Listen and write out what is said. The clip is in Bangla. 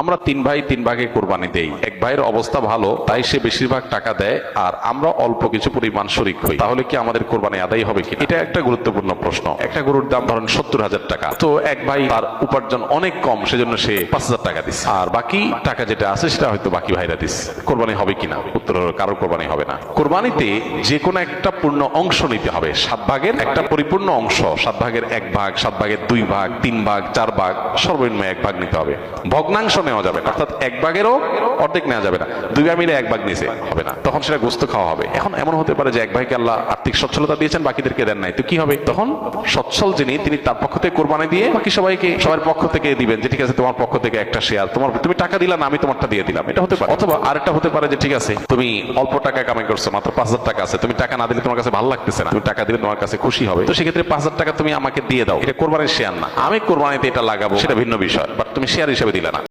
আমরা তিন ভাই তিন ভাগে কোরবানি দেই। এক ভাইয়ের অবস্থা ভালো, তাই সে বেশিরভাগ টাকা দেয়, আর আমরা অল্প কিছু পরিমাণ শরিক হই। তাহলে কি আমাদের কোরবানি আদায় হবে কি? এটা একটা গুরুত্বপূর্ণ প্রশ্ন। একটা গরুর দাম ধরেন 70,000 টাকা, তো এক ভাই তার উপার্জন অনেক কম, সেজন্য সে 5,000 টাকা দিচ্ছে, আর বাকি টাকা যেটা আছে সেটা হয়তো বাকি ভাইরা দিচ্ছে। কোরবানি হবে কিনা? উত্তর হলো কারোর কোরবানি হবে না। কোরবানিতে যে কোনো একটা পূর্ণ অংশ নিতে হবে। 7 ভাগের একটা পরিপূর্ণ অংশ, 7 ভাগের 1 ভাগ, 7 ভাগের 2 ভাগ, 3 ভাগ, 4 ভাগ, সর্বনিম্ন 1 ভাগ নিতে হবে। ভগ্নাংশ নেওয়া যাবে না, অর্থাৎ 1 ভাগেরও অর্ধেক নেওয়া যাবে না। 2 ভাই মিলে 1 ভাগ নিচে হবে না, তখন সেটা গোস্ত খাওয়া হবে। এখন এমন হতে পারে যে এক ভাইকে আল্লাহ আর্থিক সচ্ছলতা দিয়েছেন, বাকিদেরকে দেন নাই, তো কি হবে? তখন সচ্ছল যিনি, তিনি তার পক্ষ থেকে কোরবানি দিয়ে বাকি সবাইকে সবার পক্ষ থেকে দিবেন, যে ঠিক আছে তোমার পক্ষ থেকে একটা শেয়ার, তুমি টাকা দিলা না, আমি তোমারটা দিয়ে দিলাম, এটা হতে পারে। অথবা আরেকটা হতে পারে যে ঠিক আছে তুমি অল্প টাকা কামাই করছো, মাত্র 5,000 টাকা আছে, তুমি টাকা না দিলে তোমার কাছে ভালো লাগতেছে না, তুমি টাকা দিলে তোমার কাছে খুশি হবে, তো সেক্ষেত্রে 5,000 টাকা তুমি আমাকে দিয়ে দাও, এটা কোরবানির শেয়ার না। আমি কোরবানিতে এটা লাগাবো সেটা ভিন্ন বিষয়, বাট তুমি শেয়ার হিসেবে দিলে না।